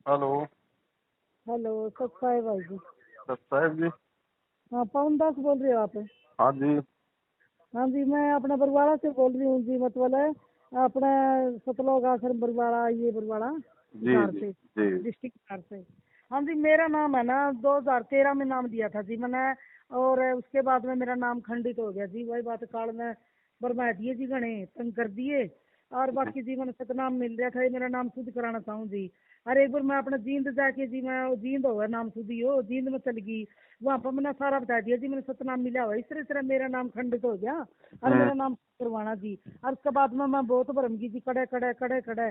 Hello. Hello, सत्ता है भाई जी। साहब जी। हाँ, पवन दास बोल रहे हो आप? हाँ जी। हाँ जी, मैं अपना बरवाड़ा से बोल रही हूँ जी। मतलब है अपना सतलोक आश्रम बरवाड़ा, ये बरवाड़ा जी हिसार जी से, जी। डिस्ट्रिक्ट हिसार से। हाँ जी, मेरा नाम है ना 2013 में नाम दिया था जी मैंने। और उसके बाद में मेरा नाम खंडित हो गया जी। वही बात काल में बरमा दिए जी, गणे तंग कर दिए। और बाकी जी मैंने सतनाम मिल रहा था, ये मेरा नाम शुद्ध कराना चाहूँ जी। अरे एक बार मैं अपना जींद जाके जी, मैं वो जींद हो गया नाम शुद्ध ही हो, जींद में चल गई। वहां पर मैंने सारा बता दिया जी, मैंने सतनाम मिला हुआ, इस तरह मेरा नाम खंडित हो गया। और हम्म। मेरा नाम करवाना जी। और उसके बाद में मैं बहुत भरम की जी, कड़े कड़े कड़े कड़े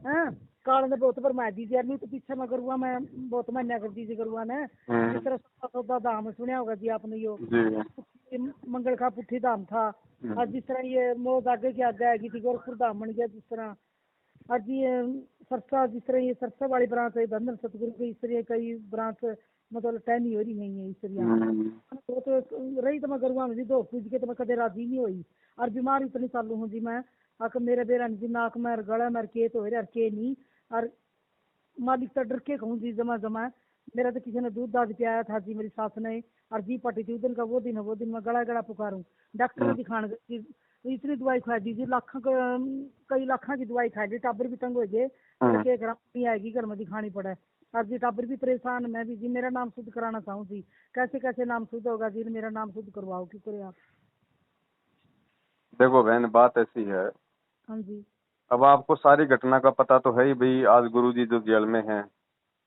हैं। काल ने बहुत भरमा दी जी, नहीं तो पीछे मैं करूँगा, मैं बहुत मान्या कर दी जी करूँगा ने। जिस हम्म। तरह सत्ता सौदा धाम सुना होगा जी आपने, यो जी। मंगल का पुट्ठी धाम था। और हम्म। जिस तरह ये मोद आगे की आगे आएगी थी, गोरखपुर धाम बन गया जिस तरह। और जी सरसा, जिस तरह ये सरसा वाली ब्रांच है धन सतगुरु की, इस तरह कई ब्रांच मतलब टैनी हो रही है इस तरह यहाँ हम्म। तो रही तो मैं करूँगा जी, दो पूज के तो मैं कदे राजी नहीं हुई। और बीमार इतनी चालू हूँ जी मैं। आकर मेरे बेरा जी नाक में गला में के तो हो के नहीं। और मालिक तो डर के कहूँ जी, जमा जमा मेरा तो किसी ने दूध दाद पियाया था जी, मेरी सास ने। और जी पटी थी उस दिन का, वो दिन है वो दिन, मैं गला गला पुकारूं। डॉक्टर ने दिखाने गई जी, इतनी दवाई खा दी जी, कई लाखों की दवाई खा ली, टाबर भी तंग हो गए। हम्म। लड़के नहीं आएगी, घर में दिखानी पड़े। और जी टाबर भी परेशान, मैं भी जी। मेरा नाम शुद्ध कराना चाहूँ जी, कैसे कैसे नाम शुद्ध होगा जी? मेरा नाम शुद्ध करवाओ, क्यों करे आप? देखो बहन, बात ऐसी है। हाँ जी। अब आपको सारी घटना का पता तो है ही भाई, आज गुरुजी जो जेल में हैं।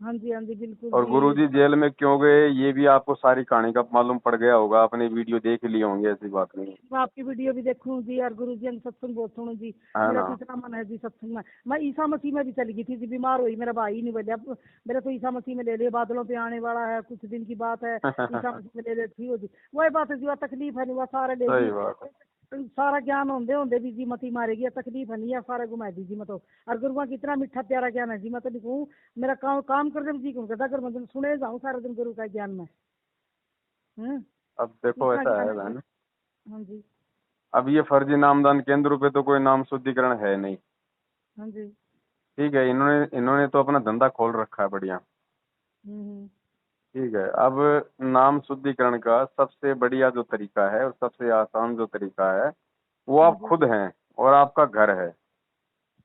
हाँ जी, हाँ जी, बिल्कुल और जी। गुरुजी जेल में क्यों गए ये भी आपको सारी कहानी का मालूम पड़ गया होगा, आपने वीडियो देख लिए होंगे, ऐसी बात नहीं है। मैं आपकी वीडियो भी देखूं जी, और गुरु जी सत्संग बहुत सुनूं जी। है मेरा ना। तो इतना मन है जी सत्संग में। मैं ईसा मसीह में भी चली गई थी जी, बीमार हुई, मेरा भाई नहीं बोलिया। अब मेरा तो ईसा मसीह में ले लिया, बादलों पे आने वाला है, कुछ दिन की बात है। ईसा मसीह में ले ले थी हो जी। वही बात है जी, वह तकलीफ है नहीं, वह सारे ले सही जी। बात है। सारा ज्ञान होंदे होंदे भी जी मती मारेगी, या तकलीफ है नहीं, या सारा घुमा दी जी मैं तो। और गुरुआ की इतना मीठा प्यारा ज्ञान है जी, मैं तो लिखूं। मेरा काम काम कर दे जी क्यों करता, अगर मैं सुने जाऊँ सारा दिन गुरु का ज्ञान में। हम्म। अब देखो इतना ऐसा ज्ञान है है जी। बहन। हाँ जी। अब ये फर्जी नामदान केंद्र पे तो कोई नाम शुद्धिकरण है नहीं। हाँ जी। ठीक है, इन्होंने इन्होंने तो अपना धंधा खोल रखा है बढ़िया। हम्म। ठीक है। अब नाम शुद्धिकरण का सबसे बढ़िया जो तरीका है और सबसे आसान जो तरीका है, वो हाँ आप जी। खुद हैं और आपका घर है।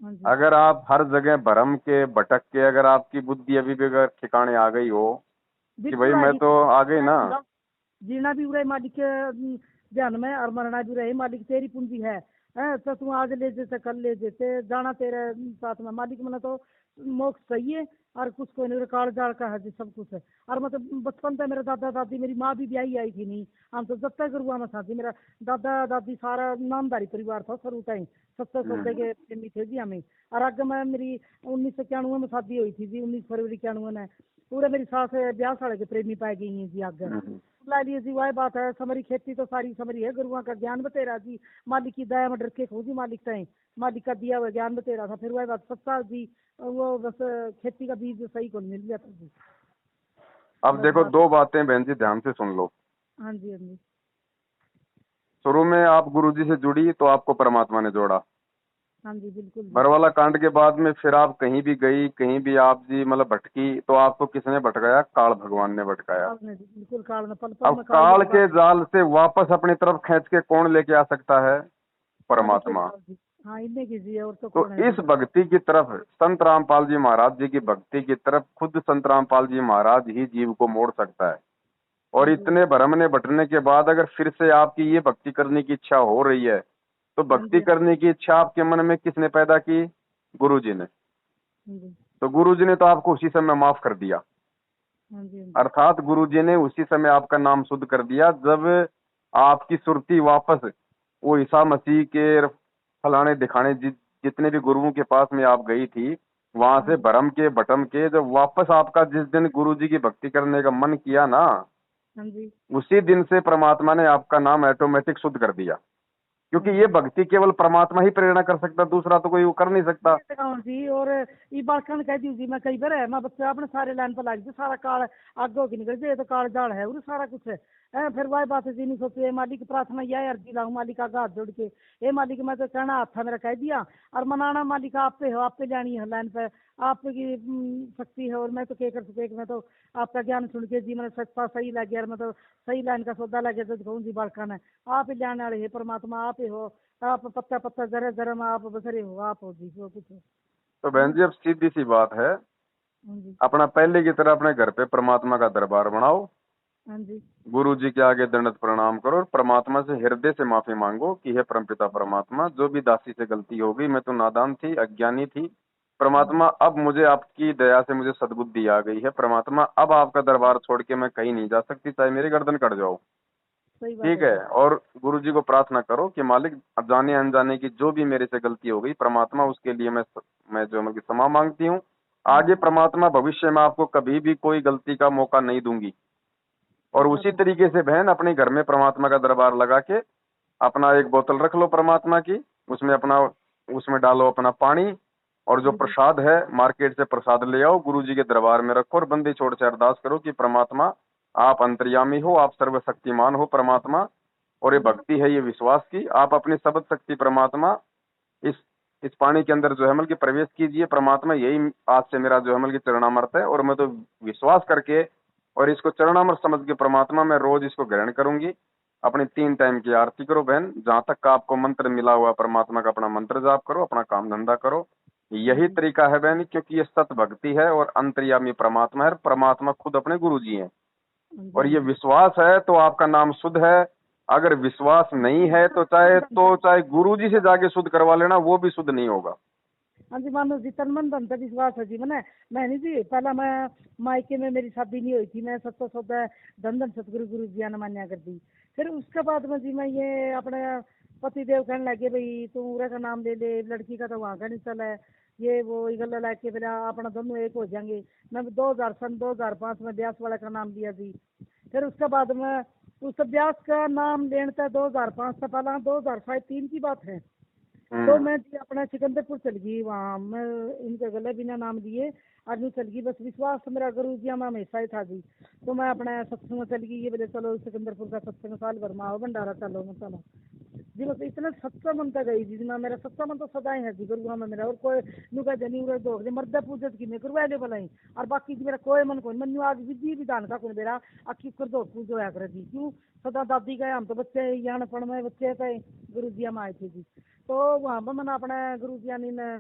हाँ जी। अगर आप हर जगह भरम के भटक के, अगर आपकी बुद्धि अभी भी अगर ठिकाने आ गई हो कि भाई बिल्कुल मैं आएगी। तो आ गई ना। जीना भी उड़े मालिक के ध्यान में, और मरना भी रहे मालिक तेरी पूंजी है। तो तू आज ले जैसे कल ले जैसे जाना तेरे साथ में मालिक, मैंने तो मोक्ष चाहिए। और कुछ कोई नहीं, काल जाल का है जी सब कुछ है। और मतलब बचपन से मेरे दादा दादी, मेरी माँ भी ब्याही आई थी नहीं। हम तो जब तक गुरुआ में था जी, मेरा दादा दादी सारा नामधारी परिवार था शुरू टाइम। 70 सौ के प्रेमी थे जी हमें। और आगे मैं मेरी 1991 में शादी हुई थी जी, 19 फरवरी 91 में। पूरे मेरी सास ब्याह साड़े के प्रेमी पाई गई हैं जी आगे। हम्म। ला लिए जी, वही बात है, समरी खेती तो सारी समरी है, गुरुआ का ज्ञान बतेरा जी। मालिक की दया में डर के खो जी, मालिक तय मालिक का दिया हुआ ज्ञान बतेरा था। फिर वही बात सत्ता जी, वो बस खेती का बीज सही को मिल गया था जी। अब बस देखो, बात। दो बातें बहन जी ध्यान से सुन लो। हाँ जी। हाँ जी। शुरू में आप गुरुजी से जुड़ी तो आपको परमात्मा ने जोड़ा। हाँ जी, बिल्कुल जी। बरवाला कांड के बाद में फिर आप कहीं भी गई, कहीं भी आप जी मतलब भटकी, तो आपको किसने भटकाया? काल भगवान ने भटकाया। काल ने जी, बिल्कुल काल ने, पल पल अब में काल काल मेरे के पास। जाल से वापस अपनी तरफ खींच के कौन लेके आ सकता है? मालिक के परमात्मा। काल जी। हाँ, इन्हें की जी, और तो तो कौन है इस जी? भक्ति की तरफ, संत रामपाल जी महाराज जी की भक्ति की तरफ खुद संत रामपाल जी महाराज ही जीव को मोड़ सकता है। हाँ और जी। इतने भ्रम ने बटने के बाद अगर फिर से आपकी ये भक्ति करने की इच्छा हो रही है, तो हाँ भक्ति जी। करने की इच्छा आपके मन में किसने पैदा की? गुरु जी ने। हाँ जी। तो गुरु जी ने तो आपको उसी समय माफ कर दिया। हाँ जी। हाँ जी। अर्थात गुरु जी ने उसी समय आपका नाम शुद्ध कर दिया, जब आपकी सुरती वापस वो ईसा मसीह के फलाने दिखाने जितने भी गुरुओं के पास में आप गई थी, वहां हाँ से जी। भरम के भटम के जब वापस आपका जिस दिन गुरु जी की भक्ति करने का मन किया ना, हाँ जी। उसी दिन से परमात्मा ने आपका नाम ऑटोमेटिक शुद्ध कर दिया। हाँ क्योंकि ये जी। भक्ति केवल परमात्मा ही प्रेरणा कर सकता, दूसरा तो कोई वो कर नहीं सकता। ये दिखाऊं जी। और ये बात कौन कह दी जी, मैं कई बार है मैं बच्चा अपने सारे लाइन पर लग जी, सारा काल आगे होके निकल जाए तो काल जाल है और सारा कुछ है। फिर वही बात जी नहीं सोचो, ये मालिक प्रार्थना यह अर्जी लाऊं मालिक का हाथ जोड़ के, ये मालिक मैं तो कहना हाथ था मेरा कह दिया, और मनाना मालिक आप पे हो, आप पे जानी है लाइन पे, आपकी शक्ति है, और मैं तो क्या कर सकते, मैं तो आपका ज्ञान सुन के जी मैंने सच्चा सही लग गया, मैं तो सही लाइन का सौदा लग गया, तो कहूँ जी बालका ने आप ही जाने वाले है परमात्मा, आप ही हो, आप पत्ता पत्ता जरे जरे में आप बसरे हो, आप हो जी जो कुछ हो। तो बहन जी अब सीधी सी बात है, हाँ जी। अपना पहले की तरह अपने घर पे परमात्मा का दरबार बनाओ, हाँ जी। गुरु जी के आगे दंडवत प्रणाम करो और परमात्मा से हृदय से माफी मांगो कि हे परमपिता परमात्मा, जो भी दासी से गलती हो गई, मैं तो नादान थी, अज्ञानी थी, परमात्मा अब मुझे आपकी दया से मुझे सद्बुद्धि आ गई है, परमात्मा अब आपका दरबार छोड़ के मैं कहीं नहीं जा सकती, चाहे मेरी गर्दन कट जाओ। सही बात ठीक है है, जी। और गुरु जी को प्रार्थना करो कि मालिक अब जाने अनजाने की जो भी मेरे से गलती हो गई, परमात्मा उसके लिए मैं जो मतलब क्षमा मांगती हूँ। आगे परमात्मा भविष्य में आपको कभी भी कोई गलती का मौका नहीं दूंगी। और सही बात उसी है। तरीके से बहन अपने घर में परमात्मा का दरबार लगा के अपना एक बोतल रख लो परमात्मा की, उसमें अपना उसमें डालो अपना पानी, और जो हाँ जी। प्रसाद है मार्केट से प्रसाद ले आओ, गुरु जी के दरबार में रखो और बंदी छोड़ से अरदास करो कि परमात्मा आप अंतर्यामी हो, आप सर्वशक्तिमान हो परमात्मा, और ये भक्ति है, ये विश्वास की आप अपनी सबद शक्ति परमात्मा इस इस पानी के अंदर जो है मतलब कि प्रवेश कीजिए परमात्मा, यही आज से मेरा जो है मतलब कि चरणामृत है, और मैं तो विश्वास करके और इसको चरणामृत समझ के परमात्मा मैं रोज इसको ग्रहण करूंगी। अपनी 3 टाइम की आरती करो बहन, जहां तक का आपको मंत्र मिला हुआ परमात्मा का अपना मंत्र जाप करो, अपना काम धंधा करो। हाँ यही जी। तरीका है बहन, क्योंकि ये सत भक्ति है और अंतर्यामी परमात्मा है, परमात्मा खुद अपने गुरु जी हैं। हाँ जी। और हाँ ये जी। विश्वास है तो आपका नाम शुद्ध है, अगर विश्वास नहीं है तो चाहे गुरु जी से जाके शुद्ध करवा लेना, वो भी शुद्ध नहीं होगा। हाँ जी, मानो जी तन मन धन पे विश्वास है जी मैं नहीं जी, पहला मैं मायके में मेरी शादी नहीं हुई थी, मैं सत्ता सौदा धन धन सतगुरु गुरु जी ने मान्या कर दी। फिर उसके बाद में जी मैं ये अपने पति देव कहने लगे भाई तू उरे का नाम ले ले, लड़की का तो वहाँ का नहीं चला है, ये वो गला लाके फिर अपना दोनों एक हो जाएंगे। मैं 2005 में ब्यास वाला का नाम लिया जी। फिर उसके बाद में उस ब्यास का नाम लेने था 2005 से पहला 2003 की बात है। तो मैं जी अपना सिकंदरपुर चल गई, वहाँ मैं इनके गले बिना नाम लिए आदमी चल गई, बस विश्वास मेरा गुरु जी में हमेशा ही था जी। तो मैं अपने सत्संग में चल गई, ये बोले चलो सिकंदरपुर का सत्संग साल भर में आओ भंडारा चलो मैं चलो जी, बस इतना सच्चा मन तक गई जी। मैं मेरा सच्चा मन तो सदा ही है जी गुरु में मेरा, और कोई नुका जनी उरे दो मर्द पूजत की मैं करवा ले भलाई, और बाकी जी मेरा कोई मन कोई मन आज विधि विधान का कोई मेरा अक्की कर दो पूजो या कर जी, क्यों सदा दादी का हम तो बच्चे यहाँ पढ़ में बच्चे थे, गुरु जी हम आए थे जी। तो वहाँ पर मैंने अपने गुरु जी ने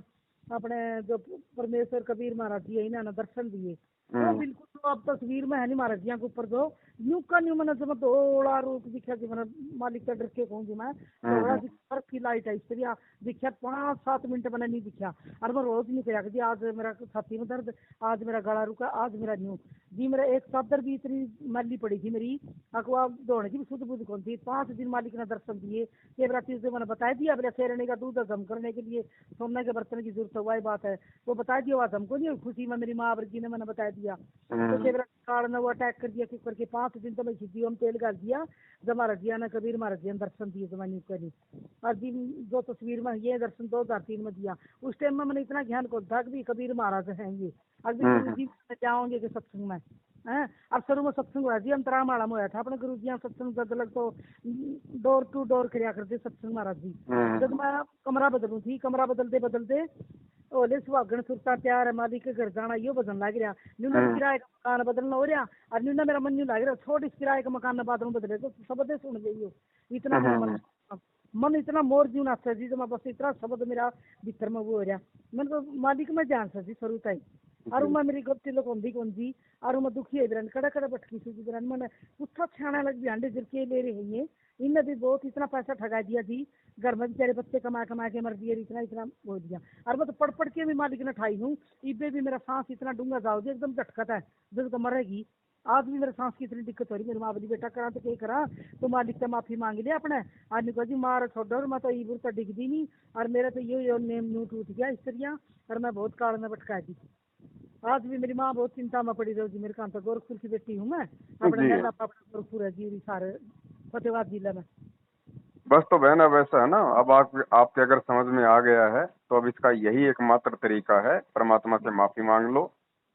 अपने जो परमेश्वर कबीर महाराज जी है इन्होंने दर्शन दिए। वो बिल्कुल तो अब तस्वीर में है नहीं महाराज जी के ऊपर, जो न्यू का न्यू मैंने जब थोड़ा रूप दिखा कि मैंने मालिक का डर के कहूँगी मैं, थोड़ा सी फर्क की लाइट है इस तरह दिखा, 5-7 मिनट मैंने नहीं दिखा। और मैं रोज नहीं कहा कि आज मेरा छाती में दर्द, आज मेरा गला रुका, आज मेरा न्यू जी, मेरा एक चादर भी इतनी मैली पड़ी थी मेरी अखवा दौड़ने की भी शुद्ध बुद्ध कौन थी। 5 दिन मालिक ने दर्शन दिए, ये मेरा चीज मैंने बता दिया, मेरा शेरने का दूध दम करने के लिए सोने के बर्तन की जरूरत हुआ बात है, वो बता दिया, बात हमको नहीं खुशी में मेरी माँ जी ने मैंने बता दिया। तो मेरा कार्ड ने वो अटैक कर दिया, क्यों करके 5 दिन तो मैं सीधी हम तेल डाल दिया, जब महाराज जी ने कबीर महाराज जी ने दर्शन दिए तो मैंने करी। और जी जो तस्वीर में ये दर्शन 2003 में दिया, उस टाइम में मैंने इतना ज्ञान को था कि कबीर महाराज हैं ये, अभी गुरु जी जाओगे कि सत्संग में है। अब शुरू में सत्संग हुआ जी अंतरा माड़ा में हुआ था अपने गुरु जी सत्संग बदल तो डोर टू डोर कराया करते सत्संग महाराज जी। जब मैं कमरा बदलू थी, कमरा बदलते बदलते ओले सुहागन सुरता प्यार है मालिक के घर जाना यो बदन लग रहा, न्यून किराए का मकान बदलना हो रहा, और न्यून मेरा मन न्यू लग रहा छोड़ इस किराए का मकान बाद में बदले तो शब्द सुन गई इतना मेरा मन इतना मोर जीव नाचा जी, तो मैं बस इतना शब्द मेरा भीतर में वो हो रहा, मैंने तो मालिक में जान सा जी शुरू तक। और मैं मेरी गलती लोग होंगी कौन जी, और मैं दुखी है बिरन कड़ा कड़ा भटकी सी बिरन मैंने कुत्ता छाना लग भी अंडे जिर के ले रहे हैं, इनने भी बहुत इतना पैसा ठगा दिया जी, घर में बेचारे बच्चे कमा कमा के मर दिए, इतना इतना बोल दिया। और मैं तो पढ़ पढ़ के भी मालिक ने ठाई हूँ, इबे भी मेरा सांस इतना डूंगा जाओ जी एकदम झटकत है, जब तो मरेगी। आज भी मेरे सांस की इतनी दिक्कत हो रही, मेरी माँ बोली बेटा करा तो क्या करा, तो मालिक से माफी मांग लिया अपने। आज निको जी मार छोड़ो, मैं तो ईबुर तो डिगदी नहीं, और मेरा तो यो नेम न्यू टूट गया इस तरह, और मैं बहुत काल में भटका दी। आज भी मेरी माँ बहुत चिंता में पड़ी रही, मेरे काम तो गोरखपुर की बेटी हूँ मैं, अपने नैना पापा गोरखपुर है जी सारे फतेहाबाद जिले में। बस तो बहन अब ऐसा है ना, अब आपके अगर समझ में आ गया है तो अब इसका यही एकमात्र तरीका है, परमात्मा से माफी मांग लो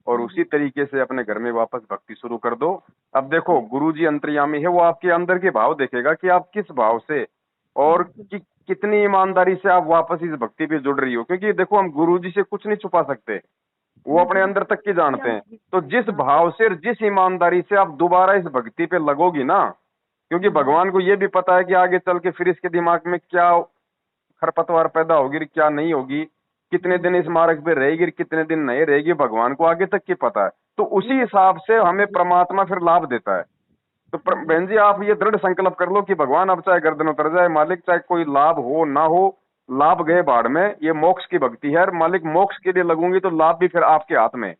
और उसी तरीके से अपने घर में वापस भक्ति शुरू कर दो। अब देखो गुरुजी अंतर्यामी है, वो आपके अंदर के भाव देखेगा कि आप किस भाव से और कितनी ईमानदारी से आप वापस इस भक्ति पे जुड़ रही हो। क्योंकि देखो हम गुरुजी से कुछ नहीं छुपा सकते, वो अपने अंदर तक की जानते हैं। तो जिस भाव से और जिस ईमानदारी से आप दोबारा इस भक्ति पे लगोगी ना, क्योंकि भगवान को ये भी पता है कि आगे चल के फिर इसके दिमाग में क्या खरपतवार पैदा होगी, क्या नहीं होगी, कितने दिन इस मार्ग पे रहेगी, कितने दिन नहीं रहेगी, भगवान को आगे तक की पता है। तो उसी हिसाब से हमें परमात्मा फिर लाभ देता है। तो बहन जी आप ये दृढ़ संकल्प कर लो कि भगवान अब चाहे गर्दन उतर जाए, मालिक चाहे कोई लाभ हो ना हो, लाभ गए बाढ़ में, ये मोक्ष की भक्ति है। मालिक मोक्ष के लिए लगूंगी तो लाभ भी फिर आपके हाथ में,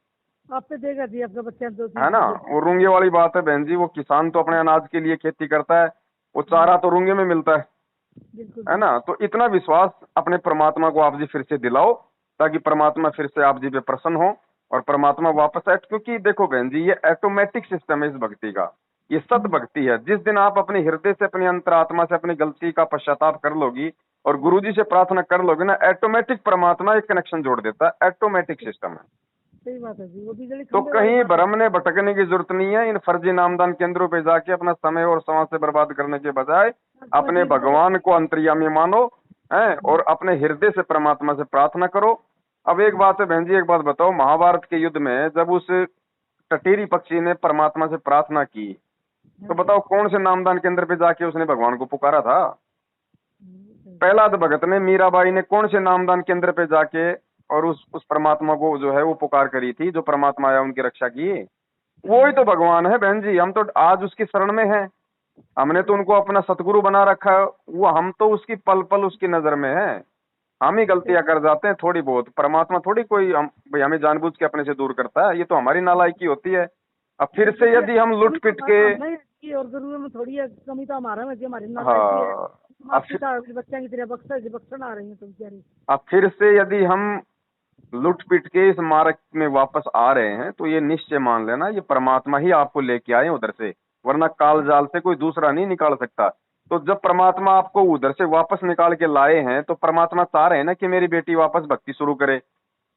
आप पे देगा जी, आपका बच्चा दो है ना। वो रूंगे वाली बात है बहन जी, वो किसान तो अपने अनाज के लिए खेती करता है, वो चारा तो रूंगे में मिलता है ना। तो इतना विश्वास अपने परमात्मा को आप जी फिर से दिलाओ, ताकि परमात्मा फिर से आप जी पे प्रसन्न हो और परमात्मा वापस आए। क्योंकि देखो बहन जी, ये ऑटोमेटिक सिस्टम है इस भक्ति का, ये सत भक्ति है। जिस दिन आप अपने हृदय से, अपनी अंतरात्मा से अपनी गलती का पश्चाताप कर लोगी और गुरुजी से प्रार्थना कर लोगे ना, ऑटोमेटिक परमात्मा एक कनेक्शन जोड़ देता है। ऑटोमेटिक सिस्टम है। सही बात है जी, वो बिजली तो कहीं भ्रम ने भटकने की जरूरत नहीं है। इन फर्जी नामदान केंद्रों पे जाके अपना समय और समाज से बर्बाद करने के बजाय अपने भगवान को अंतर्यामी मानो है और अपने हृदय से परमात्मा से प्रार्थना करो। अब एक बात है बहन जी, एक बात बताओ, महाभारत के युद्ध में जब उस टटेरी पक्षी ने परमात्मा से प्रार्थना की, तो बताओ कौन से नामदान केंद्र पे जाके उसने भगवान को पुकारा था? प्रहलाद भगत ने, मीराबाई ने कौन से नामदान केंद्र पे जाके और उस परमात्मा को जो है वो पुकार करी थी, जो परमात्मा आया उनकी रक्षा की? वो ही तो भगवान है बहन जी। हम तो आज उसकी शरण में हैं, हमने तो उनको अपना सतगुरु बना रखा है। वो हम तो उसकी पल पल उसकी नजर में है। हम ही गलतियां कर जाते हैं थोड़ी बहुत, परमात्मा थोड़ी कोई हम भाई हमें जानबूझ के अपने से दूर करता है, ये तो हमारी नालायकी होती है। अब फिर से यदि हम लुट पिट के और जरूर में थोड़ी कमी तो हमारा में, हमारी बच्चा की तरह बक्सन आ रही है तुम क्या। अब फिर से यदि हम लुट पिट के इस मार्ग में वापस आ रहे हैं, तो ये निश्चय मान लेना ये परमात्मा ही आपको लेके आए उधर से, वरना काल जाल से कोई दूसरा नहीं निकाल सकता। तो जब परमात्मा आपको उधर से वापस निकाल के लाए हैं, तो परमात्मा चाह रहे हैं ना कि मेरी बेटी वापस भक्ति शुरू करे।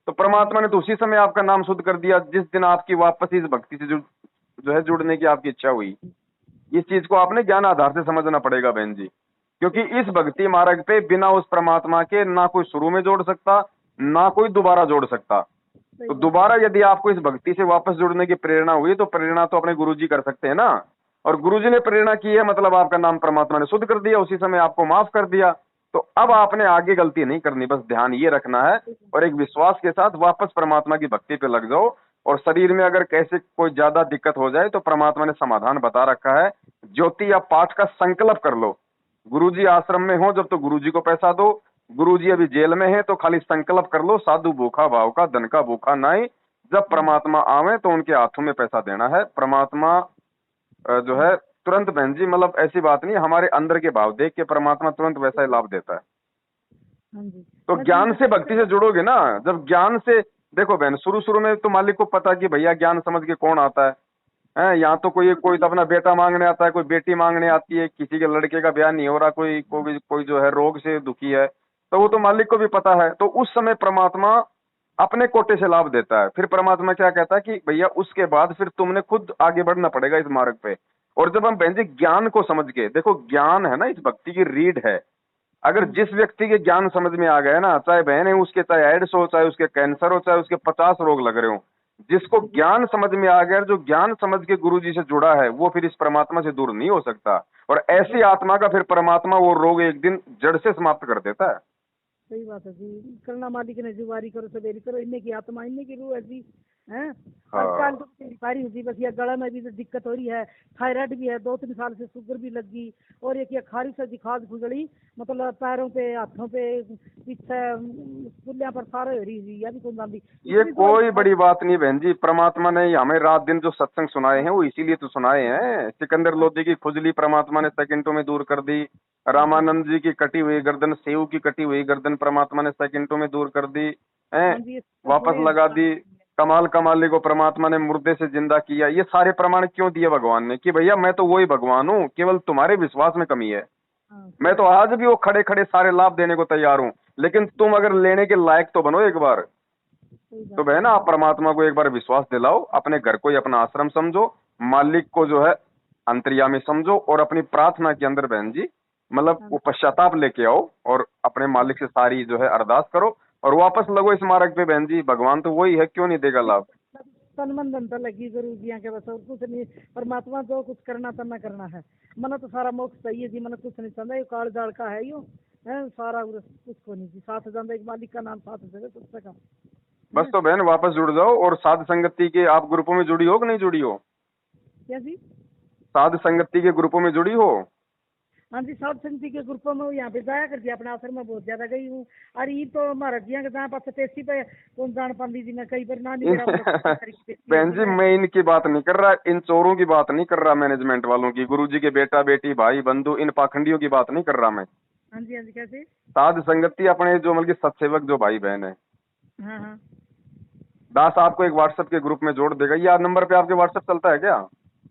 तो परमात्मा ने तो उसी समय आपका नाम शुद्ध कर दिया, जिस दिन आपकी वापस इस भक्ति से जो है जुड़ने की आपकी इच्छा हुई। इस चीज को आपने ज्ञान आधार से समझना पड़ेगा बहन जी, क्योंकि इस भक्ति मार्ग पे बिना उस परमात्मा के ना कोई शुरू में जोड़ सकता, ना कोई दोबारा जोड़ सकता। तो दोबारा यदि आपको इस भक्ति से वापस जुड़ने की प्रेरणा हुई, तो प्रेरणा तो अपने गुरुजी कर सकते हैं ना। और गुरुजी ने प्रेरणा की है, मतलब आपका नाम परमात्मा ने शुद्ध कर दिया, उसी समय आपको माफ कर दिया। तो अब आपने आगे गलती नहीं करनी, बस ध्यान ये रखना है और एक विश्वास के साथ वापस परमात्मा की भक्ति पे लग जाओ। और शरीर में अगर कैसे कोई ज्यादा दिक्कत हो जाए, तो परमात्मा ने समाधान बता रखा है। ज्योति या पाठ का संकल्प कर लो। गुरुजी आश्रम में हो जब तो गुरुजी को पैसा दो, गुरुजी अभी जेल में है तो खाली संकल्प कर लो, साधु भूखा भाव का धन का भूखा नहीं। जब परमात्मा आवे तो उनके हाथों में पैसा देना है। परमात्मा जो है तुरंत बहन जी, मतलब ऐसी बात नहीं, हमारे अंदर के भाव देख के परमात्मा तुरंत वैसा ही लाभ देता है। तो ज्ञान से भक्ति से जुड़ोगे ना, जब ज्ञान से, देखो बहन शुरू शुरू में तो मालिक को पता कि भैया ज्ञान समझ के कौन आता है, यहाँ तो कोई तो अपना बेटा मांगने आता है, कोई बेटी मांगने आती है, किसी के लड़के का ब्याह नहीं हो रहा, कोई जो है रोग से दुखी है, तो वो तो मालिक को भी पता है। तो उस समय परमात्मा अपने कोटे से लाभ देता है। फिर परमात्मा क्या कहता है कि भैया उसके बाद फिर तुमने खुद आगे बढ़ना पड़ेगा इस मार्ग पे। और जब हम बहन जी ज्ञान को समझ के, देखो ज्ञान है ना इस भक्ति की रीढ़ है। अगर जिस व्यक्ति के ज्ञान समझ में आ गया ना, चाहे बहन है उसके, चाहे एड्स हो, चाहे उसके कैंसर हो, चाहे उसके 50 रोग लग रहे हो, जिसको ज्ञान समझ में आ गया, जो ज्ञान समझ के गुरु जी से जुड़ा है, वो फिर इस परमात्मा से दूर नहीं हो सकता। और ऐसी आत्मा का फिर परमात्मा वो रोग एक दिन जड़ से समाप्त कर देता है। सही बात है जी। करना मालिक ने जुवारी करो सवेरी करो, इन्हें की आत्मा इन्हें की रूह ऐसी है। आजकल तो बीमारी होती, बस ये गला में भी तो दिक्कत हो रही है, थायराइड भी है, 2-3 साल से शुगर भी लग गई, और एक ये खारिश से खाद खुजड़ी, मतलब पैरों पे हाथों पे पीछे पुलिया पर सारे हो रही है भी कौन। ये कोई बड़ी बात नहीं बहन जी, परमात्मा ने हमें रात दिन जो सत्संग सुनाए हैं वो इसीलिए तो सुनाए हैं। सिकंदर लोधी की खुजली परमात्मा ने सेकंडों में दूर कर दी। रामानंद जी की कटी हुई गर्दन, सेव की कटी हुई गर्दन परमात्मा ने सेकंडों में दूर कर दी, वापस लगा दी। कमाल कमाली को परमात्मा ने मुर्दे से जिंदा किया। ये सारे प्रमाण क्यों दिए भगवान ने कि भैया मैं तो वही भगवान हूँ, केवल तुम्हारे विश्वास में कमी है। मैं तो आज भी वो खड़े खड़े सारे लाभ देने को तैयार हूँ, लेकिन तुम अगर लेने के लायक तो बनो एक बार। तो बहन आप परमात्मा को एक बार विश्वास दिलाओ, अपने घर को ही अपना आश्रम समझो, मालिक को जो है अंतर्यामी समझो और अपनी प्रार्थना के अंदर बहन जी मतलब वो पश्चाताप लेके आओ और अपने मालिक से सारी जो है अरदास करो और वापस लगो इस मार्ग पे बहन जी। भगवान तो वही है, क्यों नहीं देगा लाभ। तन मन धन तो लगी गुरु जी के बस और कुछ नहीं। परमात्मा जो कुछ करना तो ना करना है। मन तो सारा मोक्ष चाहिए जी, मन कुछ नहीं चाहता। ये काल जाल का है यो है सारा कुछ को नहीं जी। साथ जाता एक मालिक का नाम साथ जगह सबसे का। बस तो बहन वापस जुड़ जाओ। और साध संगति के आप ग्रुपों में जुड़ी हो कि नहीं जुड़ी हो? क्या जी? साध संगति के ग्रुपों में जुड़ी हो? हाँ जी, साध संगति के ग्रुपों में यहाँ पे जाया करती अपने आश्रम में बहुत ज्यादा गई हूँ। अरे ये तो महाराज जी के जहाँ पास तेसी पे कौन जान पाती जी। मैं कई बार ना नहीं बहन जी मैं इनकी बात नहीं कर रहा, इन चोरों की बात नहीं कर रहा, मैनेजमेंट वालों की, गुरुजी के बेटा बेटी भाई बंधु इन पाखंडियों की बात नहीं कर रहा मैं। हाँ जी हाँ जी। कैसे? साध संगति अपने जो मतलब सत्सेवक जो भाई बहन है, हाँ हाँ दास आपको एक व्हाट्सएप के ग्रुप में जोड़ देगा। ये नंबर पे आपके व्हाट्सएप चलता है क्या?